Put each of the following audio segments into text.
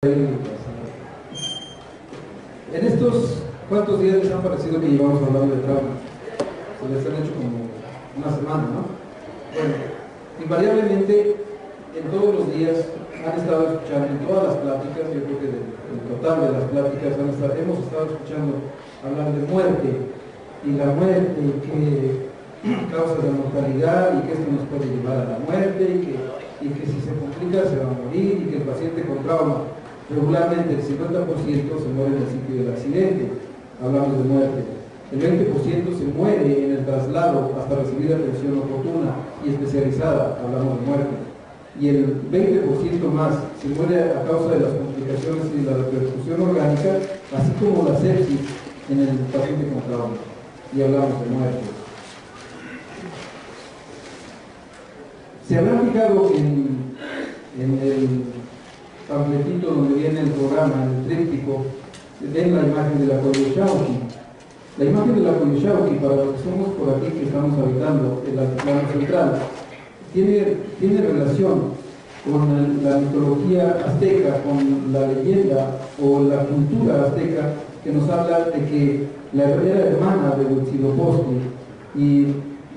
En estos cuantos días les han parecido que llevamos hablando de trauma. Se les han hecho como una semana, ¿no? Bueno, invariablemente en todos los días han estado escuchando, en todas las pláticas, yo creo que en total de las pláticas hemos estado escuchando hablar de muerte, y la muerte, y que causa la mortalidad, y que esto nos puede llevar a la muerte, y que si se complica se va a morir, y que el paciente con trauma regularmente el 50% se muere en el sitio del accidente. Hablamos de muerte. El 20% se muere en el traslado hasta recibir atención oportuna y especializada. Hablamos de muerte. Y el 20% más se muere a causa de las complicaciones y la repercusión orgánica, así como la sepsis en el paciente con trauma. Y hablamos de muerte. Se habrán fijado en el panfletito donde viene el programa, en el tríptico, ven la imagen de la Coyolxauhqui. La imagen de la Coyolxauhqui, para los que somos por aquí, que estamos habitando el altiplano central, tiene relación con la mitología azteca, con la leyenda o la cultura azteca, que nos habla de que la era hermana de Huitzilopochtli y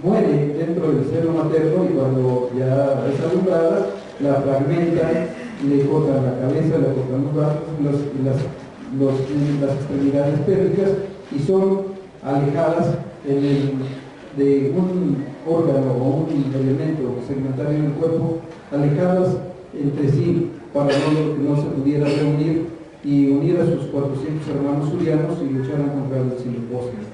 muere dentro del seno materno, y cuando ya es alumbrada, la fragmentan, le cortan la cabeza, le cortan los brazos, las extremidades pélvicas, y son alejadas de un órgano o un elemento segmentario en el cuerpo, alejadas entre sí para que no se pudiera reunir y unir a sus 400 hermanos surianos y lucharan contra el Huitzilopochtli.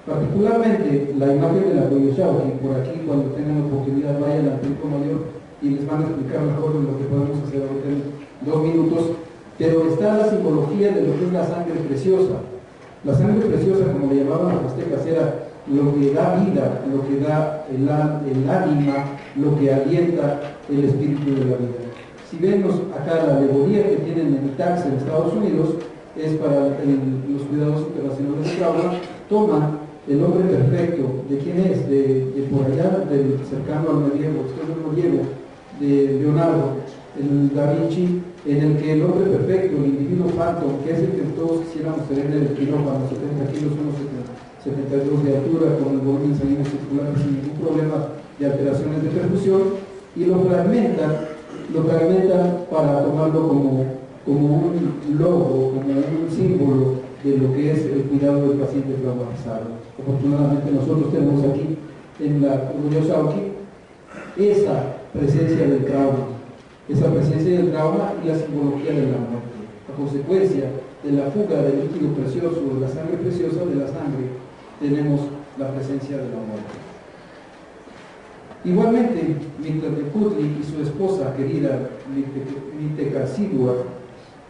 Particularmente la imagen de la Coyolxauhqui, por aquí cuando tengan oportunidad vayan al Templo Mayor y les van a explicar mejor lo que podemos hacer ahorita en 2 minutos, pero está la simbología de lo que es la sangre preciosa. La sangre preciosa, como le llamaban los aztecas, era lo que da vida, lo que da el ánima, lo que alienta el espíritu de la vida. Si vemos acá la alegoría que tienen en Itax en Estados Unidos, es para los cuidados internacionales de trauma, toma el hombre perfecto. ¿De quién es? De por allá, del cercano al medievo, de Leonardo, el Da Vinci, en el que el hombre perfecto, el individuo phantom, que es el que todos quisiéramos tener en el quirófano, 70 kilos, unos 72 de altura, con el volumen sanguíneo circular sin ningún problema de alteraciones de perfusión, y lo fragmentan para tomarlo como un logo, como un símbolo de lo que es el cuidado del paciente traumatizado. Afortunadamente nosotros tenemos aquí en la Coyolxauhqui esa presencia del trauma y la simbología de la muerte. A consecuencia de la fuga del líquido precioso, de la sangre preciosa, de la sangre, tenemos la presencia de la muerte. Igualmente, Mictlantecuhtli y su esposa querida Mictecacihuatl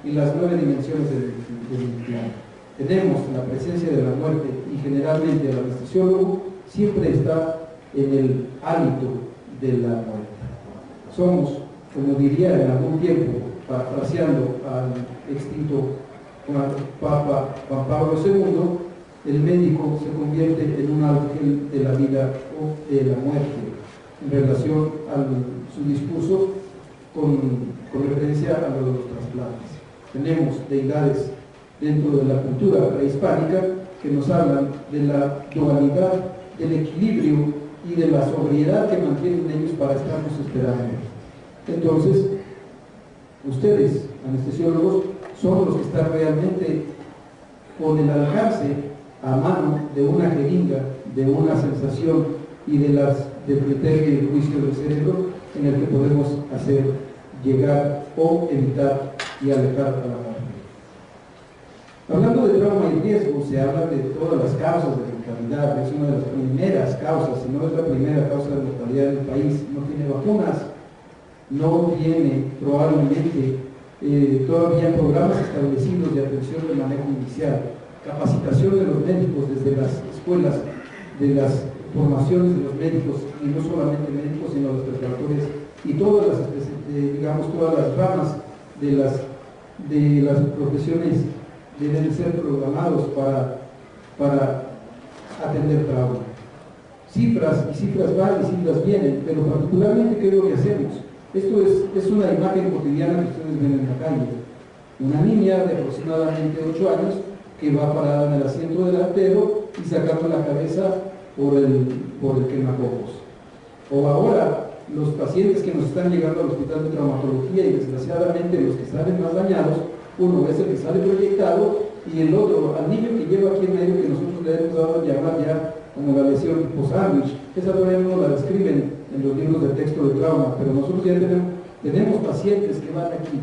y las 9 dimensiones del Mictlán. Tenemos la presencia de la muerte, y generalmente el anestesiólogo siempre está en el hálito de la muerte. Somos, como diría en algún tiempo, parafraseando al extinto Papa Juan Pablo II, el médico se convierte en un ángel de la vida o de la muerte, en relación a su discurso con referencia a lo de los trasplantes. Tenemos deidades dentro de la cultura prehispánica que nos hablan de la dualidad, del equilibrio y de la sobriedad que mantienen ellos para estarnos esperando. Entonces, ustedes, anestesiólogos, son los que están realmente con el alcance a mano de una jeringa, de una sensación y del criterio y el juicio del cerebro, en el que podemos hacer llegar o evitar y alejar a la muerte. Hablando de trauma y riesgo, se habla de todas las causas de mortalidad. Es una de las primeras causas, si no es la primera causa de mortalidad del país. No tiene vacunas, no tiene probablemente todavía programas establecidos de atención de manejo inicial, capacitación de los médicos desde las escuelas, de las formaciones de los médicos, y no solamente médicos, sino las preparatorias, y todas las ramas de las profesiones deben ser programados para atender trauma. Cifras van y cifras vienen, pero particularmente, ¿qué es lo que hacemos? Esto es una imagen cotidiana que ustedes ven en la calle. Una niña de aproximadamente 8 años que va parada en el asiento delantero y sacando la cabeza por el quemacocos. O ahora, los pacientes que nos están llegando al hospital de traumatología y desgraciadamente los que salen más dañados, uno es el que sale proyectado y el otro, al niño que lleva aquí en medio, que nosotros le hemos dado a llamar ya como la lesión tipo sándwich. Esa todavía no la describen en los libros de texto de trauma, pero nosotros ya tenemos pacientes que van aquí.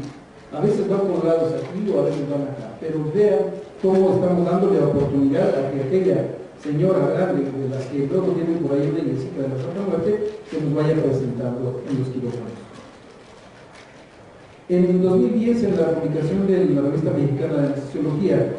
A veces van colgados aquí o a veces van acá, pero vean cómo estamos dándole la oportunidad a que aquella señora grande de las que luego tienen por ahí una iglesita de la Santa Muerte se nos vaya presentando en los quirófanos. En 2010, en la publicación de la Revista Mexicana de Anestesiología,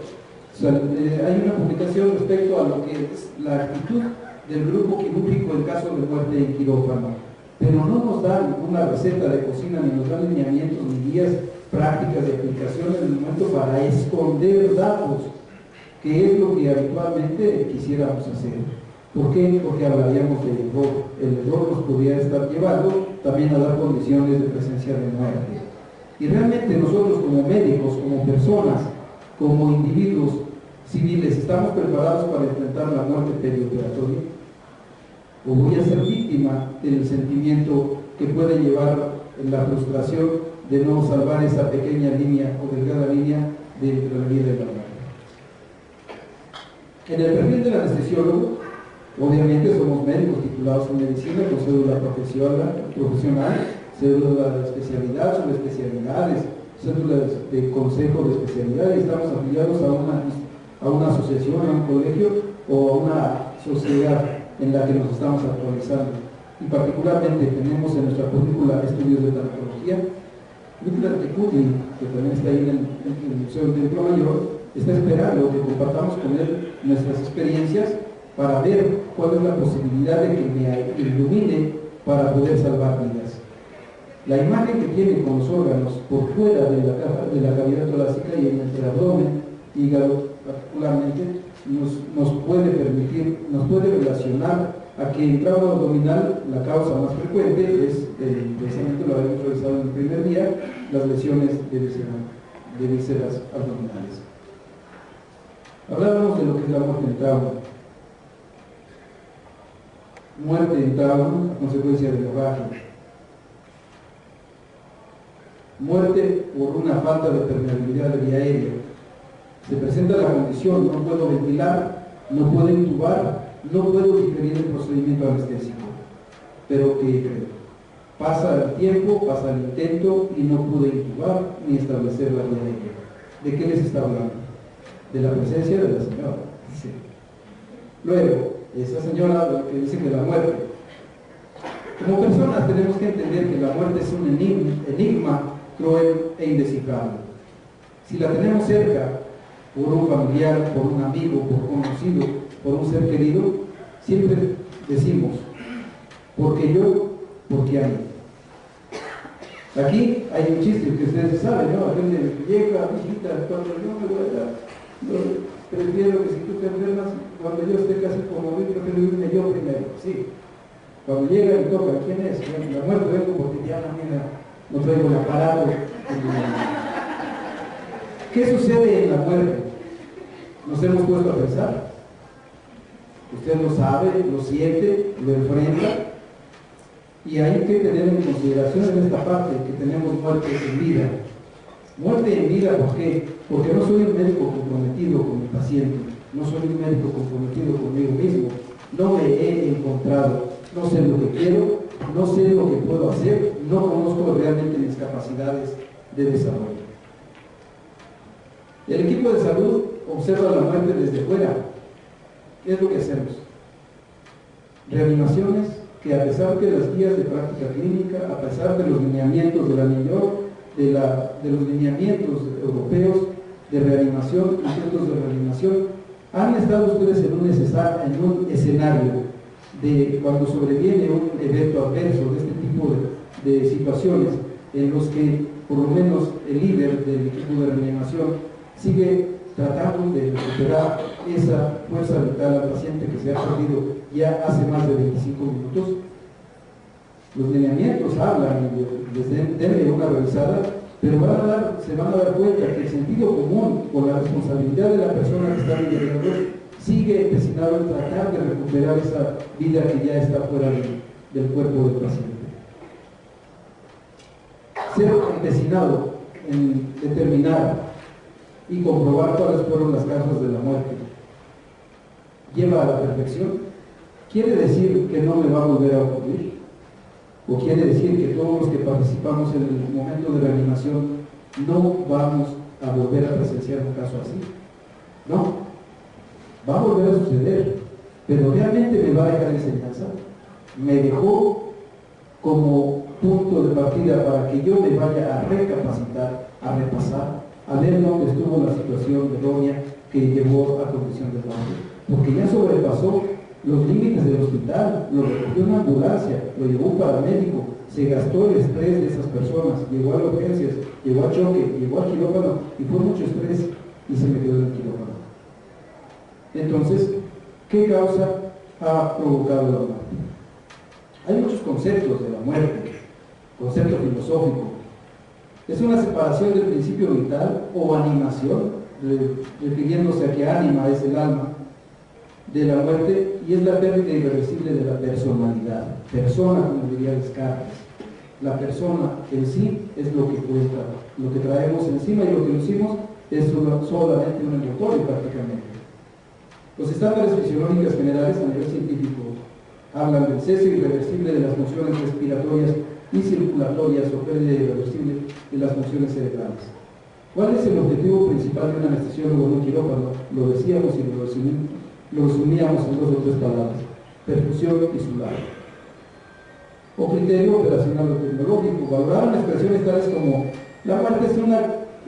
hay una publicación respecto a lo que es la actitud del grupo quirúrgico en caso de muerte en quirófano, pero no nos dan una receta de cocina, ni nos dan lineamientos, ni guías prácticas de aplicación en el momento para esconder datos, que es lo que habitualmente quisiéramos hacer. ¿Por qué? Porque hablaríamos de error. El error nos podría estar llevando también a dar condiciones de presencia de muerte. Y realmente nosotros como médicos, como personas, como individuos civiles, ¿estamos preparados para enfrentar la muerte perioperatoria? ¿O voy a ser víctima del sentimiento que puede llevar la frustración de no salvar esa pequeña línea o delgada línea de entre la vida y la muerte? En el perfil del anestesiólogo, obviamente somos médicos titulados en medicina con cédula profesional, cédula de especialidad, subespecialidades, cédulas de consejo de especialidad, y estamos afiliados a una asociación, a un colegio o a una sociedad en la que nos estamos actualizando. Y particularmente tenemos en nuestra currícula estudios de tanatología. Víctor Tecuti, que también está ahí en el Museo del Templo Mayor, está esperando que compartamos con él nuestras experiencias para ver cuál es la posibilidad de que me ilumine para poder salvar vidas. La imagen que tiene con los órganos por fuera de la cavidad torácica y en el abdomen, hígado particularmente, nos puede permitir, nos puede relacionar a que en trauma abdominal la causa más frecuente es, precisamente lo habíamos revisado en el primer día, las lesiones de vísceras abdominales. Hablábamos de lo que es la muerte en trauma. Muerte en trauma a consecuencia de hemorragia. Muerte por una falta de permeabilidad de vía aérea. Se presenta la condición, no puedo ventilar, no puedo intubar, no puedo diferir el procedimiento anestésico. Pero que pasa el tiempo, pasa el intento y no pude intubar ni establecer la vía aérea. ¿De qué les está hablando? De la presencia de la señora. Sí. Luego, esa señora que dice que la muerte. Como personas tenemos que entender que la muerte es un enigma cruel e indescifrable. Si la tenemos cerca, por un familiar, por un amigo, por un conocido, por un ser querido, siempre decimos, ¿por qué yo? ¿Por qué a mí? Aquí hay un chiste que ustedes saben, ¿no? La gente llega, visita, cuando yo me voy a dar, prefiero que si tú te enfermas, cuando yo esté casi por morir, prefiero irme yo primero, sí. Cuando llega y toca, ¿quién es? Bueno, la muerte vengo porque ya no traigo el aparato. ¿Qué sucede en la muerte? Nos hemos puesto a pensar. Usted lo sabe, lo siente, lo enfrenta. Y hay que tener en consideración en esta parte que tenemos muerte en vida. Muerte en vida, ¿por qué? Porque no soy un médico comprometido con mi paciente, no soy un médico comprometido conmigo mismo, no me he encontrado, no sé lo que quiero, no sé lo que puedo hacer, no conozco realmente mis capacidades de desarrollo. El equipo de salud observa la muerte desde fuera. ¿Qué es lo que hacemos? Reanimaciones que, a pesar de las guías de práctica clínica, a pesar de los lineamientos de la NIOR, de los lineamientos europeos de reanimación, intentos de reanimación, han estado ustedes en un escenario de cuando sobreviene un evento adverso de este tipo de situaciones en los que por lo menos el líder del equipo de reanimación sigue tratando de recuperar esa fuerza vital al paciente que se ha perdido ya hace más de 25 minutos. Los lineamientos hablan, y les denle una revisada, pero se van a dar cuenta que el sentido común o la responsabilidad de la persona que está liderando sigue empecinado en tratar de recuperar esa vida que ya está fuera del cuerpo del paciente. Ser empecinado en determinar y comprobar cuáles fueron las causas de la muerte lleva a la perfección. ¿Quiere decir que no me va a volver a ocurrir? ¿O quiere decir que todos los que participamos en el momento de reanimación no vamos a volver a presenciar un caso así? No, va a volver a suceder, pero realmente me va a dejar enseñanza. Me dejó como punto de partida para que yo me vaya a recapacitar, a repasar, a ver dónde estuvo la situación errónea que llevó a condición de muerte, porque ya sobrepasó los límites del hospital, lo recogió una ambulancia, lo llevó un paramédico, se gastó el estrés de esas personas, llegó a las urgencias, llegó a choque, llegó al quirófano y fue mucho estrés y se me quedó en el quirófano. Entonces, ¿qué causa ha provocado la muerte? Hay muchos conceptos de la muerte, concepto filosófico. Es una separación del principio vital o animación, refiriéndose a que ánima es el alma de la muerte, y es la pérdida irreversible de la personalidad. Persona, como diría Descartes. La persona en sí es lo que cuenta, lo que traemos encima, y lo que lucimos es solamente un envoltorio prácticamente. Los estándares fisiológicos generales a nivel científico hablan del cese irreversible de las funciones respiratorias y circulatorias o pérdida irreversible de las funciones cerebrales. ¿Cuál es el objetivo principal de un anestesiólogo en un quirófano? Lo decíamos y lo resumíamos en 2 o 3 palabras: perfusión tisular. O criterio operacional o tecnológico. Valoraron expresiones tales como: la muerte es una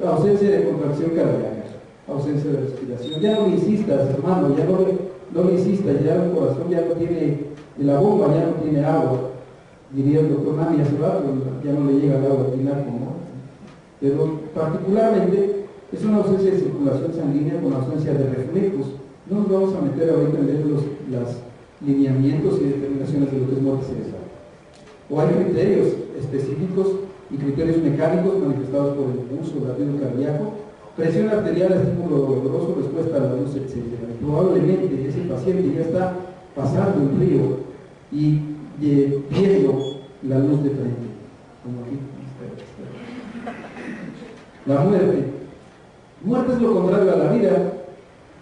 ausencia de contracción cardíaca, ausencia de respiración. Ya no le insistas, hermano, ya no le insistas, ya el corazón ya no tiene, la bomba ya no tiene agua. Diría el doctor Nami hace rato, ya no le llega el agua al tinaco, ¿no? Pero particularmente es una ausencia de circulación sanguínea con ausencia de reflejos. No nos vamos a meter ahorita en ver los lineamientos y determinaciones de lo que es muerte cerebral. O hay criterios específicos y criterios mecánicos manifestados por el pulso, latido cardíaco, presión arterial, estímulo doloroso, respuesta a la luz, etc. Probablemente ese paciente ya está pasando el río y viendo la luz de frente, como aquí. La muerte. Muerte es lo contrario a la vida.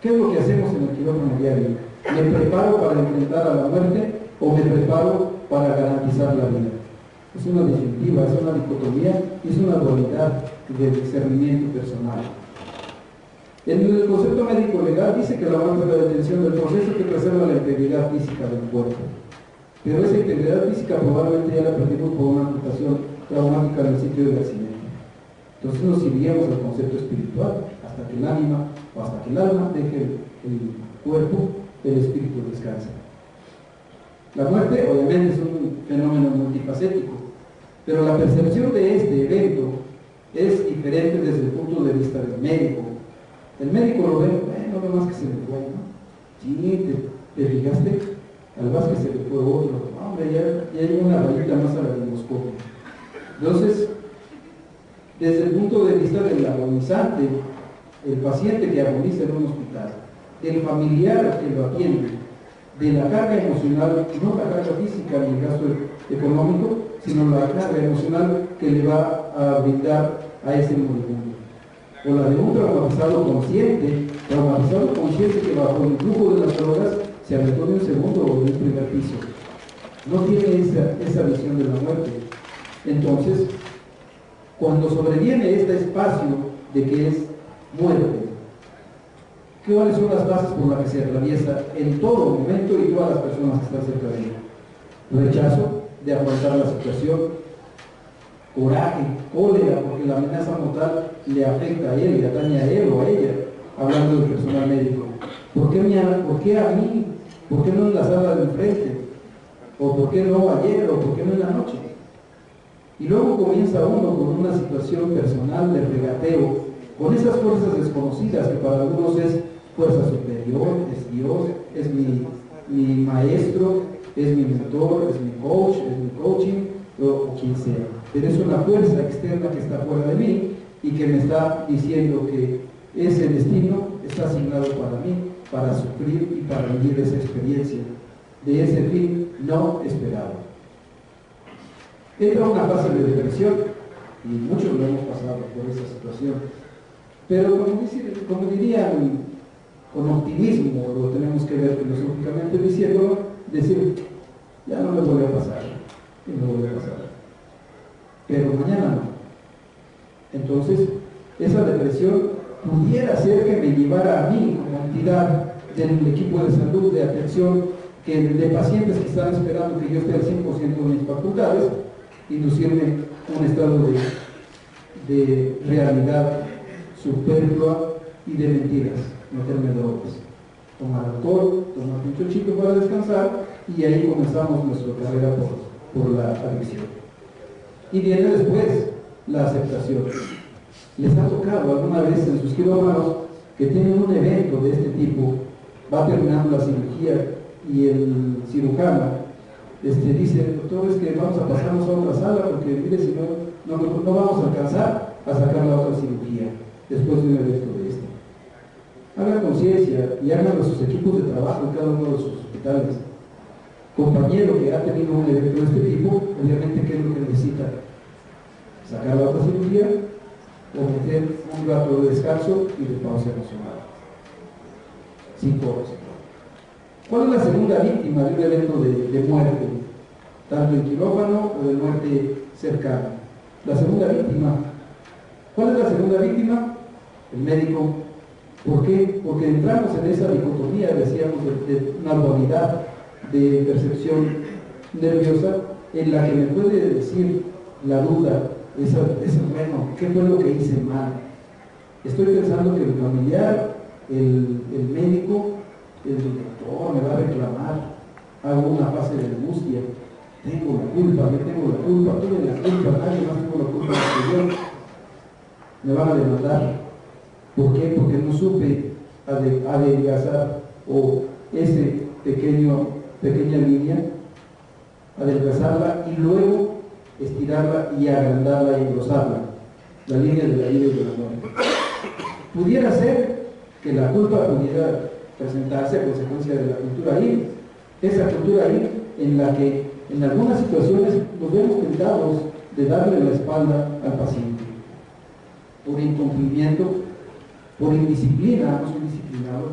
¿Qué es lo que hacemos en el quirófano diario? ¿Me preparo para enfrentar a la muerte o me preparo para garantizar la vida? Es una disyuntiva, es una dicotomía, es una dualidad de discernimiento personal. En el concepto médico legal dice que la muerte es la detención del proceso que preserva la integridad física del cuerpo. Pero esa integridad física probablemente ya la perdimos por una amputación traumática en el sitio del accidente. Entonces nos iríamos al concepto espiritual, hasta que el ánima o hasta que el alma deje el cuerpo, el espíritu descansa. La muerte obviamente es un fenómeno multifacético, pero la percepción de este evento es diferente desde el punto de vista del médico. El médico lo ve, no ve más que se le fue, ¿no? Sí, te fijaste, al más que se le fue otro, hombre, ya hay una rayita más a la microscopio. Entonces, desde el punto de vista del agonizante, el paciente que agoniza en un hospital, del familiar que lo atiende, de la carga emocional, no la carga física ni el gasto económico, sino la carga emocional que le va a brindar a ese moribundo. O la de un traumatizado consciente que bajo el influjo de las drogas se aventó de un segundo o de un primer piso. No tiene esa visión de la muerte. Entonces, cuando sobreviene este espacio de que es muerte, ¿cuáles son las bases por las que se atraviesa en todo momento y todas las personas que están cerca de ella? Rechazo de afrontar la situación, coraje, cólera, porque la amenaza mortal le afecta a él, le atañe a él o a ella, hablando del personal médico. ¿Por qué a mí? ¿Por qué no en la sala del frente? ¿O por qué no ayer? ¿O por qué no en la noche? Y luego comienza uno con una situación personal de regateo, con esas fuerzas desconocidas que para algunos es fuerza superior, es Dios, es mi maestro, es mi mentor, es mi coach, es mi coaching, o quien sea. pero es una fuerza externa que está fuera de mí y que me está diciendo que ese destino está asignado para mí, para sufrir y para vivir esa experiencia de ese fin no esperado. Entra una fase de depresión, y muchos lo hemos pasado por esa situación, pero como dirían, con optimismo lo tenemos que ver filosóficamente diciendo, decir, ya no me vuelve a pasar, no me vuelve a pasar, pero mañana no. Entonces, esa depresión pudiera ser que me llevara a mí como entidad del equipo de salud, de atención, de pacientes que están esperando que yo esté al 100% de mis facultades, inducirme un estado de realidad superflua y de mentiras, meterme drogas, tomar alcohol, tomar un chochito para descansar, y ahí comenzamos nuestra carrera por la adicción. Y viene después la aceptación. ¿Les ha tocado alguna vez en sus quirófanos que tienen un evento de este tipo? Va terminando la cirugía y el cirujano dice, doctor, es que vamos a pasarnos a otra sala porque mire, si no vamos a alcanzar a sacar la otra cirugía después de un evento de este. Hagan conciencia y hagan sus equipos de trabajo en cada uno de sus hospitales. Compañero que ha tenido un evento de este tipo, obviamente, ¿qué es lo que necesita? Sacar la otra cirugía o meter un rato de descanso y de pausa emocional. 5 horas. ¿Cuál es la segunda víctima de un evento de muerte? Tanto en quirófano o de muerte cercana. La segunda víctima. ¿Cuál es la segunda víctima? El médico. ¿Por qué? Porque entramos en esa dicotomía, decíamos, de una dualidad de percepción nerviosa en la que me puede decir la duda, bueno, ¿qué fue lo que hice mal? Estoy pensando que el familiar, el médico, el director me va a reclamar, hago una fase de angustia, tengo la culpa, yo tengo la culpa, tuve la culpa, nadie más tuvo la culpa que yo, me van a demandar. ¿Por qué? Porque no supe adelgazar o ese pequeña línea, adelgazarla y luego estirarla y agrandarla y engrosarla, la línea de la vida y de la muerte. Pudiera ser que la culpa pudiera presentarse a consecuencia de la cultura ahí, esa cultura ahí en la que en algunas situaciones nos vemos tentados de darle la espalda al paciente por incumplimiento, por indisciplina. No son disciplinados,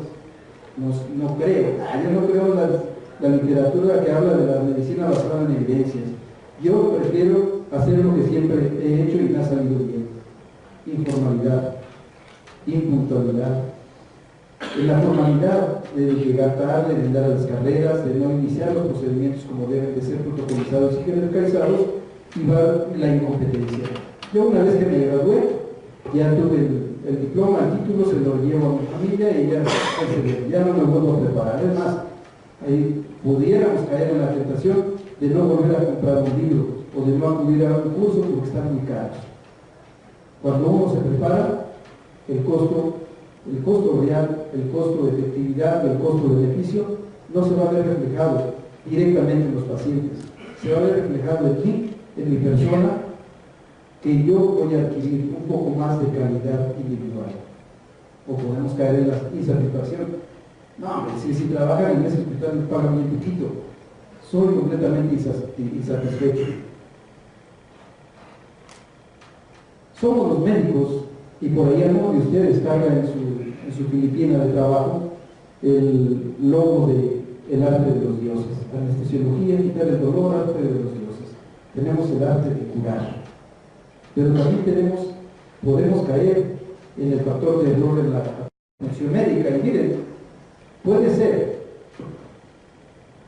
no creo, yo no creo la literatura que habla de la medicina basada en evidencias. Yo prefiero hacer lo que siempre he hecho y me ha salido bien: informalidad, impuntualidad. En la formalidad de llegar tarde, de andar a las carreras, de no iniciar los procedimientos como deben de ser protocolizados y jerarquizados, y va la incompetencia. Yo una vez que me gradué, ya tuve el diploma, el título, se lo llevo a mi familia y ya no me vuelvo a preparar. Es más, ahí pudiéramos caer en la tentación de no volver a comprar un libro o de no acudir a un curso porque están muy caros. Cuando uno se prepara, el costo real, el costo de efectividad, el costo de beneficio, no se va a ver reflejado directamente en los pacientes, se va a ver reflejado en mí, en mi persona, que yo voy a adquirir un poco más de calidad individual. O podemos caer en la insatisfacción. No, hombre, si trabajan en ese hospital me pagan bien poquito, soy completamente insatisfecho. Somos los médicos, y por ahí alguno de ustedes carga en su Filipina de trabajo el logo del arte de los dioses, anestesiología, quitar el dolor, arte de los dioses. Tenemos el arte de curar, pero también podemos caer en el factor de error en la atención médica. Y miren, puede ser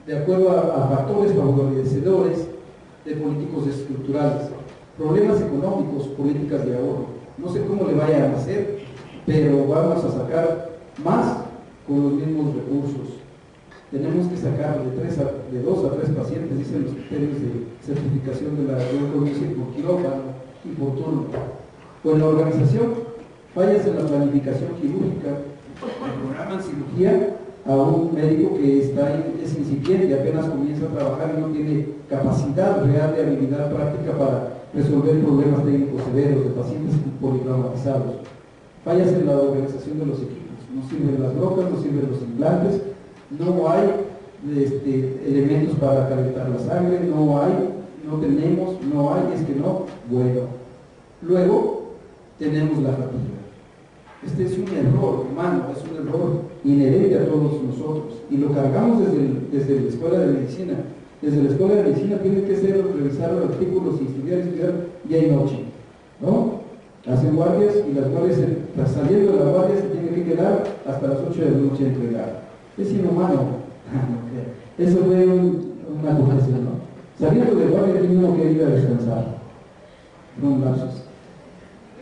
de acuerdo a factores favorecedores de políticos estructurales, problemas económicos, políticas de ahorro. No sé cómo le vayan a hacer, pero vamos a sacar más con los mismos recursos. Tenemos que sacar de 2 a 3 pacientes, dicen los criterios de certificación de la reconocimiento por quirófano y por turno. O en la organización, fallas en la planificación quirúrgica, programan cirugía a un médico que es incipiente y apenas comienza a trabajar y no tiene capacidad real de habilidad práctica para resolver problemas técnicos severos de pacientes politraumatizados, fallas en la organización de los equipos, no sirven las brocas, no sirven los implantes, no hay elementos para calentar la sangre, no tenemos, es que no, bueno. Luego tenemos la fatiga. Este es un error humano, es un error inherente a todos nosotros y lo cargamos desde la escuela de medicina. Desde la escuela de medicina tiene que ser revisar artículos y estudiar día y noche, ¿no? Hacen guardias y las guardias, saliendo de la guardia, se tienen que quedar hasta las 8 de la noche entregar. Es inhumano. Eso fue una acusación, ¿no? Saliendo de guardia tiene uno que ir a descansar. No lapsos.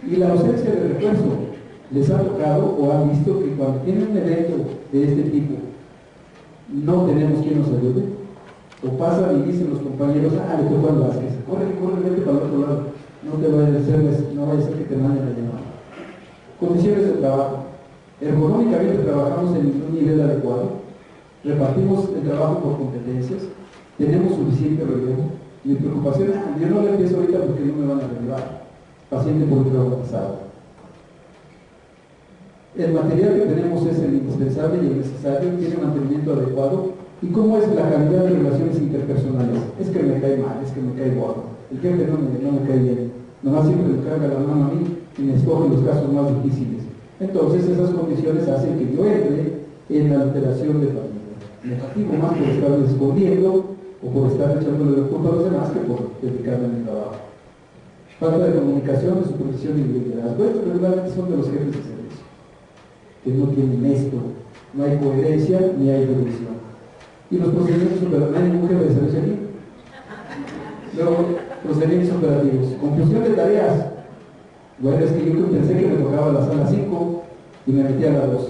Y la ausencia de refuerzo. ¿Les ha tocado o han visto que cuando tienen un evento de este tipo no tenemos quien nos ayude? O pasan y dicen los compañeros, le tocó al Vázquez, corre, vete para el otro lado, no vaya a ser que te manden a llamar. Condiciones de trabajo. Ergonómicamente trabajamos en un nivel adecuado, repartimos el trabajo por competencias, tenemos suficiente relevo. Mi preocupación es, yo no le empiezo ahorita porque no me van a relevar, paciente politraumatizado. El material que tenemos es el indispensable y el necesario, tiene mantenimiento adecuado. ¿Y cómo es la calidad de relaciones interpersonales? Es que me cae mal, es que me cae gordo. El jefe no me cae bien. Nomás siempre me carga la mano a mí y me escoge los casos más difíciles. Entonces esas condiciones hacen que yo entre en la alteración de familia. Me fatigo más por estar escondiendo o por estar echándole la culpa a los demás que por dedicarme a mi trabajo. Falta de comunicación, de supervisión y de liderazgo. Estos regularmente son de los jefes de servicio, que no tienen esto, no hay coherencia ni hay revisión. Y los procedimientos operativos, no hay ningún jefe de servicio aquí. Luego, procedimientos operativos, confusión de tareas. Bueno, es que yo pensé que me tocaba la sala 5 y me metí a la 2.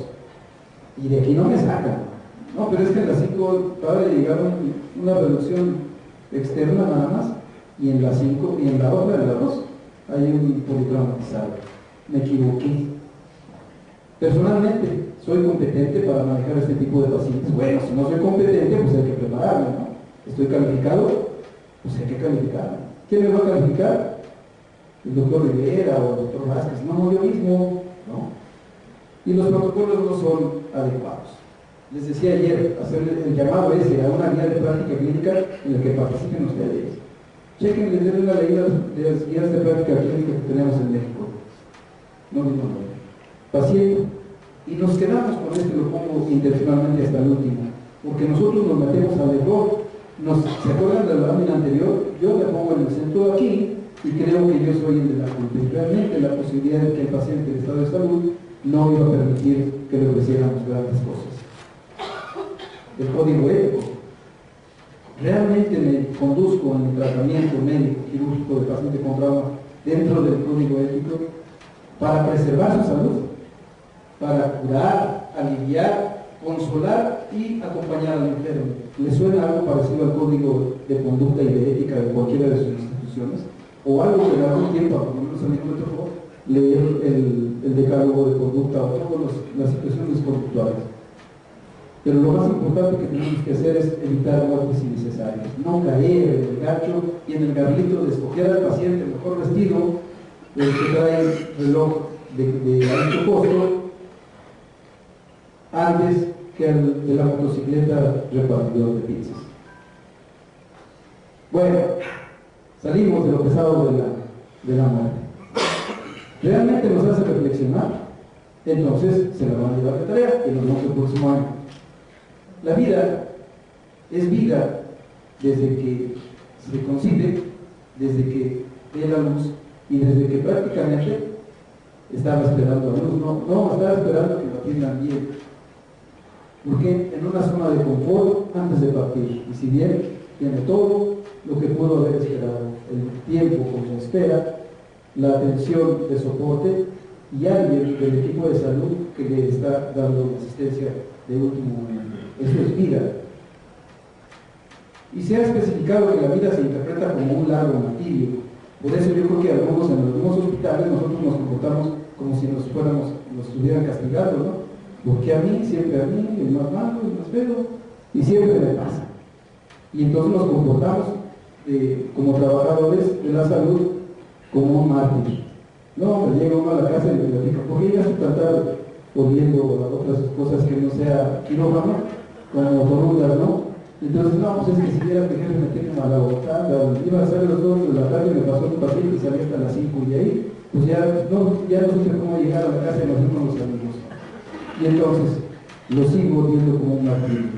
Y de aquí no me sacan. No, pero es que en la 5 acaba de llegar una reducción externa nada más, y en la 5, y en la otra, en la 2, hay un politraumatizado. Me equivoqué. Personalmente, ¿soy competente para manejar este tipo de pacientes? Bueno, si no soy competente, pues hay que prepararme, ¿no? ¿Estoy calificado? Pues hay que calificarme. ¿Quién me va a calificar? ¿El doctor Rivera o el doctor Vázquez? No, yo mismo, ¿no? Y los protocolos no son adecuados. Les decía ayer, hacer el llamado ese a una guía de práctica clínica en la que participen ustedes. Chequen, les den una leída de las guías de práctica clínica que tenemos en México. No. Paciente. Y nos quedamos con esto, lo pongo intencionalmente hasta el último, porque nosotros nos metemos al error. ¿Se acuerdan de la lámina anterior? Yo me pongo en el centro aquí y creo que yo soy el de la culpa. Y realmente la posibilidad de que el paciente en estado de salud no iba a permitir que le ofreciéramos grandes cosas. El código ético. Realmente me conduzco en el tratamiento médico quirúrgico de paciente con trauma dentro del código ético para preservar su salud, para curar, aliviar, consolar y acompañar al enfermo. ¿Le suena algo parecido al código de conducta y de ética de cualquiera de sus instituciones? O algo que en algún tiempo, por lo menos a mí me tocó leer el decálogo de conducta o todas las situaciones conductuales. Pero lo más importante que tenemos que hacer es evitar muertes innecesarias, no caer en el gacho y en el garlito de escoger al paciente mejor vestido, el que trae el reloj de alto costo, antes que el de la motocicleta repartidor de pizzas. Bueno, salimos de lo pesado de la muerte. Realmente nos hace reflexionar, entonces se la van a llevar de tarea y nos vemos el próximo año. La vida es vida desde que se concibe, desde que ve la luz y desde que prácticamente estaba esperando la luz. No estaba esperando que lo atiendan bien, porque en una zona de confort antes de partir, y si bien tiene todo lo que pudo haber esperado, el tiempo como se espera, la atención de soporte y alguien del equipo de salud que le está dando asistencia de último momento. Eso es vida. Y se ha especificado que la vida se interpreta como un largo martirio. Por eso yo creo que en algunos hospitales nosotros nos comportamos como si nos estuvieran castigando, ¿no? Porque a mí, siempre a mí, el más malo, el más feo, y siempre me pasa. Y entonces nos comportamos como trabajadores de la salud como un mártir. No, me llega uno a la casa y me dijo, ¿por qué llegas tan tarde? Oliendo otras cosas que no sea quirófano, como torundas, ¿no? Entonces, no, pues es que si hubiera dejado de meterme a la botana, iba a salir a las 2 de la tarde, me pasó un paciente y salí hasta las 5 y ahí, pues ya no supe cómo llegar a la casa y nos fuimos los amigos. Y entonces, lo sigo viendo como un martirio.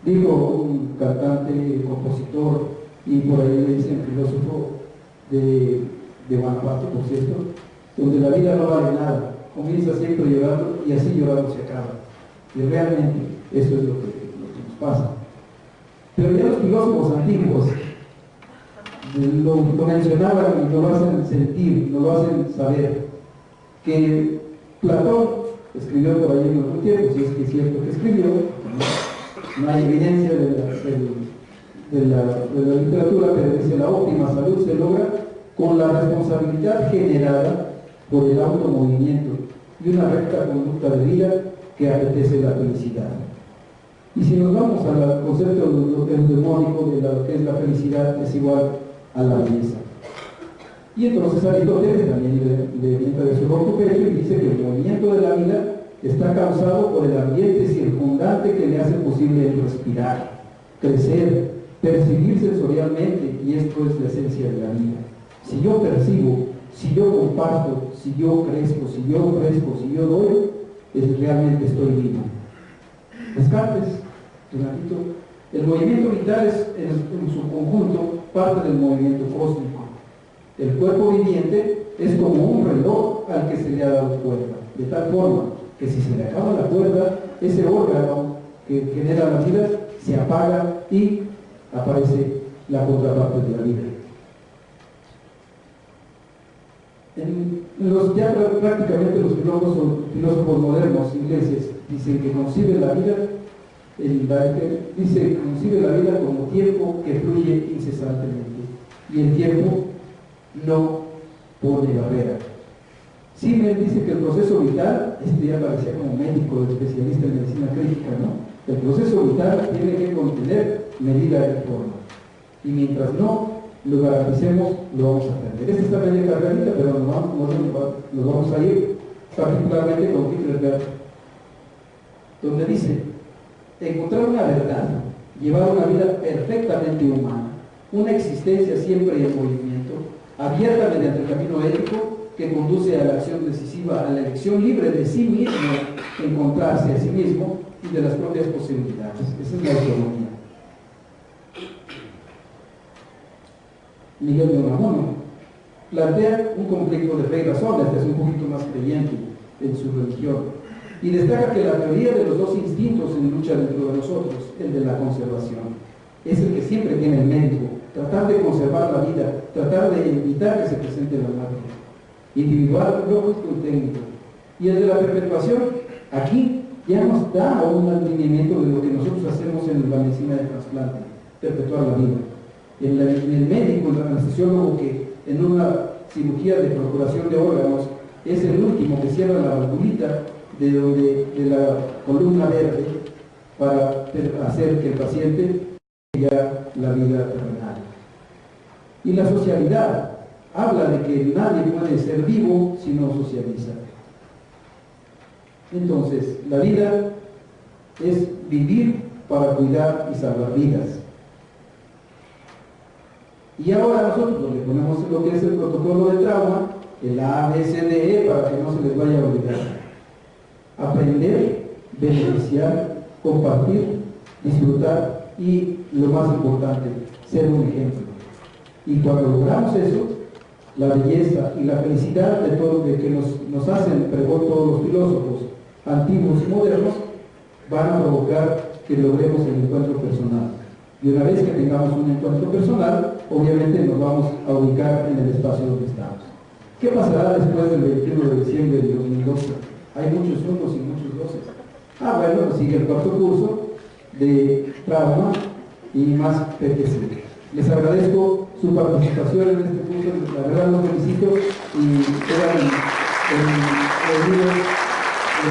Dijo un cantante, compositor, y por ahí le dicen filósofo de Guanajuato, por cierto, donde la vida no vale nada, comienza siempre llorando y así llorando se acaba. Y realmente eso es lo que nos pasa. Pero ya los filósofos antiguos lo mencionaban y lo hacen sentir, lo hacen saber, que Platón escribió por ahí en algún tiempo, si es que es cierto que escribió, no hay evidencia de la literatura, pero dice: la óptima salud se logra con la responsabilidad generada por el automovimiento y una recta conducta de vida que apetece la felicidad. Y si nos vamos al concepto eudemónico de lo que es la felicidad, es igual a la belleza. Y entonces Aristóteles también le mienta de su rojo pecho y dice que el movimiento de la vida está causado por el ambiente circundante que le hace posible el respirar, crecer, percibir sensorialmente, y esto es la esencia de la vida. Si yo percibo, si yo comparto, si yo crezco, si yo ofrezco, si yo doy, realmente estoy vivo. Descartes, el movimiento vital es en su conjunto parte del movimiento cósmico. El cuerpo viviente es como un reloj al que se le ha dado cuerda, de tal forma que si se le acaba la cuerda, ese órgano que genera la vida se apaga y aparece la contraparte de la vida. Prácticamente los filósofos modernos ingleses dicen que concibe la vida, concibe la vida como tiempo que fluye incesantemente, y el tiempo no pone barrera. Simmel dice que el proceso vital, ya parecía como médico, especialista en medicina crítica, ¿no? El proceso vital tiene que contener medida y forma, y mientras no lo garanticemos, lo vamos a perder. Esta está medio cargadita, pero nos vamos a ir particularmente con Kierkegaard, donde dice: encontrar una verdad, llevar una vida perfectamente humana, una existencia siempre en movimiento, abierta mediante el camino ético que conduce a la acción decisiva, a la elección libre de sí mismo, encontrarse a sí mismo y de las propias posibilidades. Esa es la autonomía. Miguel de Unamuno plantea un conflicto de fe y razón. Este es un poquito más creyente en su religión, y destaca que la teoría de los dos instintos en lucha dentro de nosotros, el de la conservación, es el que siempre tiene el médico: tratar de conservar la vida, tratar de evitar que se presente la muerte, individual, lógico y técnico. Y el de la perpetuación, aquí ya nos da un alineamiento de lo que nosotros hacemos en la medicina de trasplante: perpetuar la vida. El médico, el anestesiólogo, que en una cirugía de procuración de órganos es el último que cierra la valvulita de la columna verde para hacer que el paciente ya la vida terminal. Y la socialidad habla de que nadie puede ser vivo si no socializa. Entonces, la vida es vivir para cuidar y salvar vidas. Y ahora nosotros le ponemos lo que es el protocolo de trauma, el ABCDE, para que no se les vaya a olvidar: aprender, beneficiar, compartir, disfrutar y, lo más importante, ser un ejemplo. Y cuando logramos eso, la belleza y la felicidad de todo de que nos hacen pregón todos los filósofos antiguos y modernos, van a provocar que logremos el encuentro personal. Y una vez que tengamos un encuentro personal, obviamente nos vamos a ubicar en el espacio donde estamos. ¿Qué pasará después del 21 de diciembre de 2012? Hay muchos unos y muchos doces. Bueno, sigue el cuarto curso de trauma y más PTC. Les agradezco su participación en este curso, la verdad los felicito y quedan en el libro de